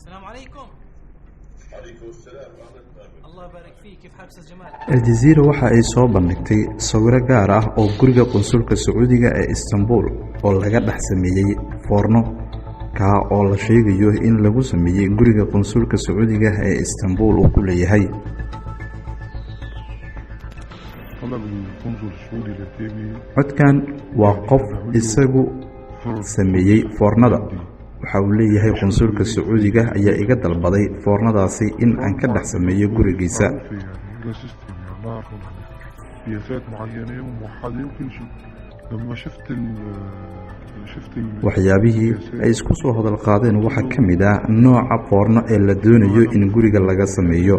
السلام عليكم. عليكم السلام ورحمة الله. الله يبارك فيك. كيف حالك أستاذ جمال؟ Aljazeera waxa ay soo bandhigtay sawiro gaar ah oo guriga qunsulka Sacuudiga ee Istanbul oo laga dhex sameeyay foorno ka oo la sheegayo in lagu sameeyay guriga qunsulka Sacuudiga ee Istanbul uu ku leeyahay. codkan waa qof isagu sameeyay foornada. waxa uu leeyahay qunsulka Sacuudiga ayaa iga dalbaday foornadaasi in aan ka dhex sameeyo gurigiisa. waxyaabihii ay isku soo hadal qaadeen waxaa ka mid ah nooca foorno ee la doonayo in guriga laga sameeyo.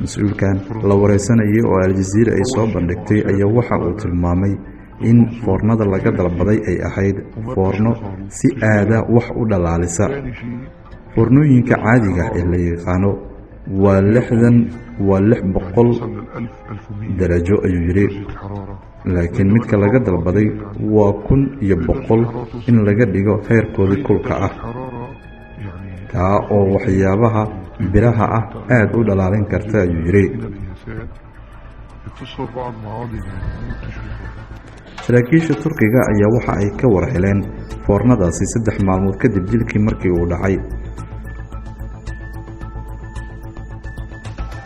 mas-uulkan la wareysanayay oo Aljazeera ay soo bandhigtay ayaa waxa uu tilmaamay in foornada laga dalbaday ay ahayd foorno si aada wax u dhalaalisa. foornooyinka caadiga ee la yaqaano waa 600 darajo ayuu yiri, laakiin midka laga dalbaday waa 1100 in laga dhigo heerkoodii kulka ah, taa oo waxyaabaha biraha ah aad u dhalaalin karta ayuu yiri. saraakiisha Turkiga ayaa waxa ay ka war heleen foornadaasi 3 maalmood kadib dilkii markii uu dhacay.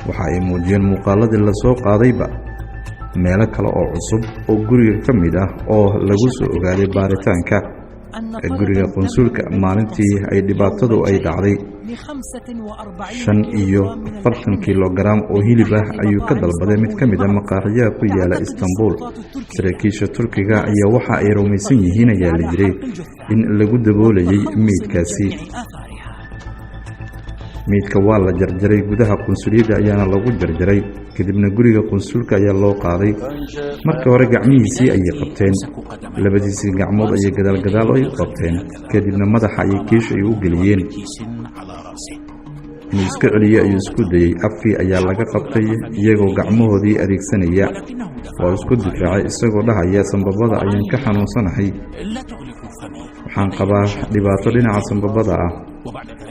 waxa ay muujiyeen muuqaaladii la soo qaadayba meelo kale oo cusub oo guriga ka mid ah oo lagu soo ogaaday baaritaanka guriga qunsulka maalintii ay dhibaatadu ay dhacday. 45 kilogaram oo hilib ah ayuu ka dalbaday mid ka mid ah maqaaxiyaha ku yaala Istanbul. saraakiisha Turkiga ayaa waxa ay rumaysan yihiin ayaa la jiray in lagu daboolayay meydkaasi. meydka waa la jarjaray gudaha qunsuliyadda ayaana lagu jarjaray, kadibna guriga qunsulka ayaa loo qaaday. markii hore gacmihiisii ayay qabteen, labadiisii gacmood ayay gadaal ay u qabteen, kadibna madaxa ayay kiish ay u geliyeen. inuu iska celiyo ayuu isku dayay. afkii ayaa laga qabtay iyagoo gacmahoodii adeegsanaya. waa isku difaacay isagoo dhahaya sanbabada ayaan ka xanuunsanahay, waxaan qabaa dhibaato dhinaca sanbabada ah.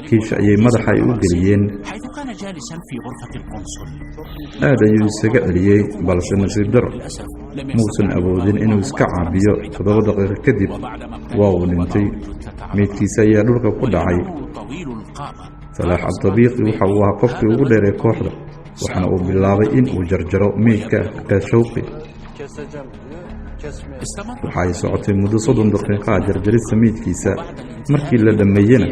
kiish ayay madaxa ay u geliyeen. aad ayuu isaga celiyey, balse nasiib daro muusan awoodin inuu iska caabiyo. 7 daqiiqo kadib waa uu dhintay. meydkiisa ayaa dhulka ku dhacay. Salaax Abdabiiqi waxa uu ahaa qofkii ugu dheer ee kooxda, waxaana uu bilaabay in uu jarjaro meydka Khashoggi. waxa ay socotay muddo 30 daqiiqo ah jarjarista meydkiisa. markii la dhameeyena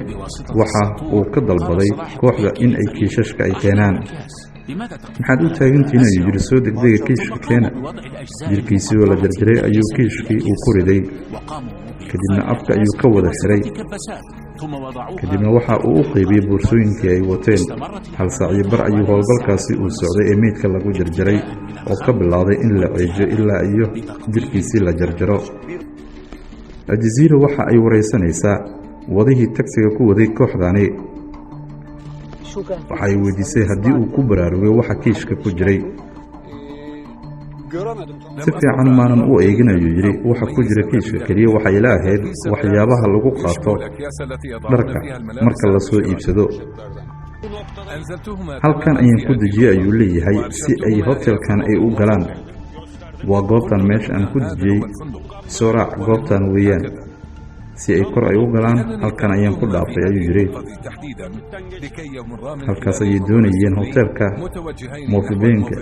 waxa uu ka dalbaday kooxda in ay kiishashka ay keenaan. maxaad u taagantihiin ayuu yiri, soo degdega kiishka keena. jirkiisii oo la jarjaray ayuu kiishkii uu ku riday, kadibna afka ayuu ka wada xiray. kadibna waxa uu u qaybiyey boorsooyinkii ay wateen. 1 saac iyo bar ayuu howlgalkaasi uu socday ee meydka lagu jarjaray, oo ka bilowday in la ceejiyo ilaa iyo jirkiisii la jarjaro. Aljazeera waxa ay wareysanaysaa wadihii tagsiga ku waday kooxdani. waxa ay weydiisay haddii uu ku baraarugay waxa kiishka ku jiray. si fiican maanan u eegin ayuu yiri, waxa ku jira kiishka keliya waxay la ahayd waxyaabaha lagu qaato dharka marka la soo iibsado. halkan ayaan ku dejiyey ayuu leeyahay si ay hotelkan ay u galaan. waa goobtan meesha aan ku dejiyey. soo raac goobtan weeyaan. si ay kor ay u galaan halkan ayaan ku dhaafay ayuu yiri. halkaas ayay doonayeen hotelka Mofibenka.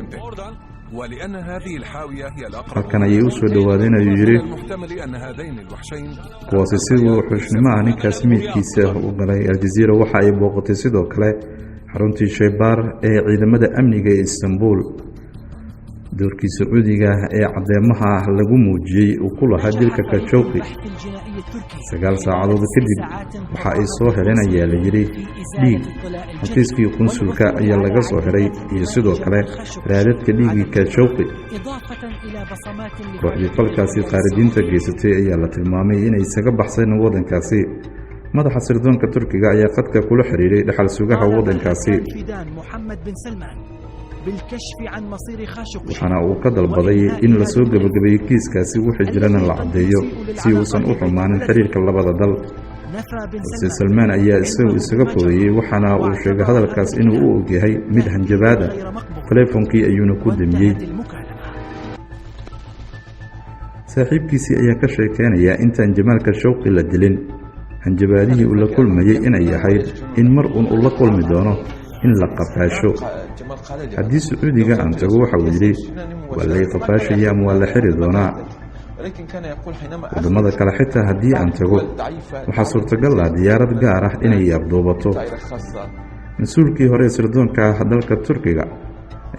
halkan ayay u soo dhawaadeen ayuu yiri. kuwaasi siduu xushnimaha ninkaas meydkiisa u galay. Aljazeera waxa ay booqatay sidoo kale xaruntii shaybaar ee ciidamada amniga ee Istanbul. doorkii Sacuudiga ee cadeemaha lagu muujiyay uu ku lahaa dilka Khashoggi. 9 saacadood kadib waxa ay soo heleen ayaa la yiri dhiig. xafiiskii qunsulka ayaa laga soo xiray iyo sidoo kale raadadka dhiigii Khashoggi. kooxdii falkaasi qaaridiinta geysatay ayaa la tilmaamay inay isaga baxseen waddankaasi. madaxa sirdoonka Turkiga ayaa qadka kula xiriiray dhaxal sugaha waddankaasi. بالكشف عن مصير خاشقجي. waxaana uu ka dalbaday in lasoo gebagabeeyo kiiskaasi wixii jirana la caddeeyo si uusan u xumaanin xiriirka labada dal. balse salmaan ayaa isaga fogeeyey waxaana uu sheegay hadalkaas inuu u ogyahay mid hanjabaad ah. taleefonkii ayuuna ku damiyey. saaxiibkiisii ayaa ka sheekeynaya intaan Jamaal Khashoggi la dilin hanjabaadihii uu la kulmayay inay ahayd in mar uun uu la kulmi doono in la qafaasho. haddii Sacuudiga aan tago waxa uu yidhi waa lay qafaashaya ama waa la xiri doonaa. wadamada kale xitaa haddii aan tago waxaa suurtagal ah diyaarad gaar ah inay afduubato. mas-uulkii hore ee sirdoonka ah dalka Turkiga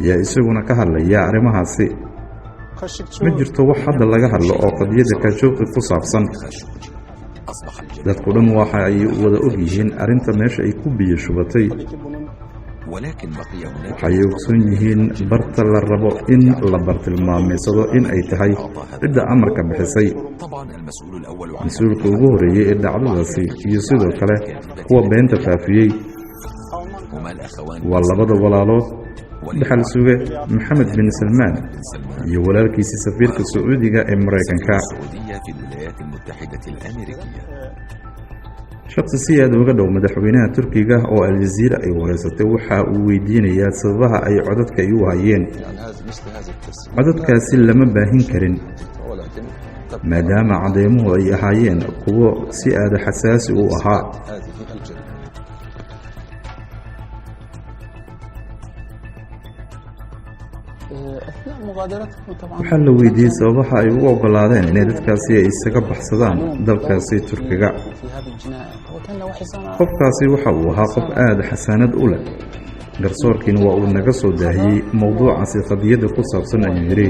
ayaa isaguna ka hadlaya arrimahaasi. ma jirto wax hadda laga hadlo oo qadiyadda Khashoggi ku saabsan. dadku dhan waxa ay wada og yihiin arrinta meesha ay ku biyo shubatay. waxay ogsoon yihiin barta la rabo in la bartilmaameysado in ay tahay cidda amarka bixisay. mas-uulka ugu horeeyey ee dhacdadaasi iyo sidoo kale kuwa beenta faafiyey waa labada walaalood dhaxal suge Maxamed bin Salmaan iyo walaalkiisii safiirka Sacuudiga ee Mareykanka. shakhsi si aad uga dhow madaxweynaha Turkiga oo Al Jazeera ay wareysatay waxa uu weydiinayaa sababaha ay codadka ay u hayeen. codadkaasi lama baahin karin maadaama cadeymuhu ay ahaayeen kuwo si aad xasaasi u ahaa. waxaa la weydiiyey sababaha ay u ogolaadeen inay dadkaasi ay isaga baxsadaan dalkaasi Turkiga. qofkaasi waxa uu ahaa qof aad xasaanad u leh. garsoorkiina waa uu naga soo daahiyey mowduucaasi qadiyadda ku saabsan ayuu yidhi.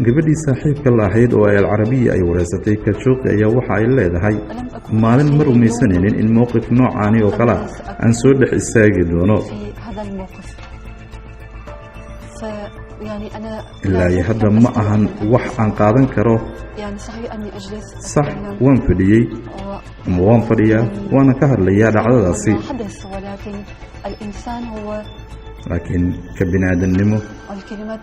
gabadhii saaxiibka la ahayd oo Al Carabiya ay wareysatay Khashoggi ayaa waxa ay leedahay maalin ma rumaysanaynin in mowqif noocaani oo kale aan soo dhex istaagi doono. ilaa hadda ma ahan wax aan qaadan karo. sax waan fadhiyey ama waan fadhiyaa waana ka hadlayaa dhacdadaasi. laakiin ka bini'aadamnimo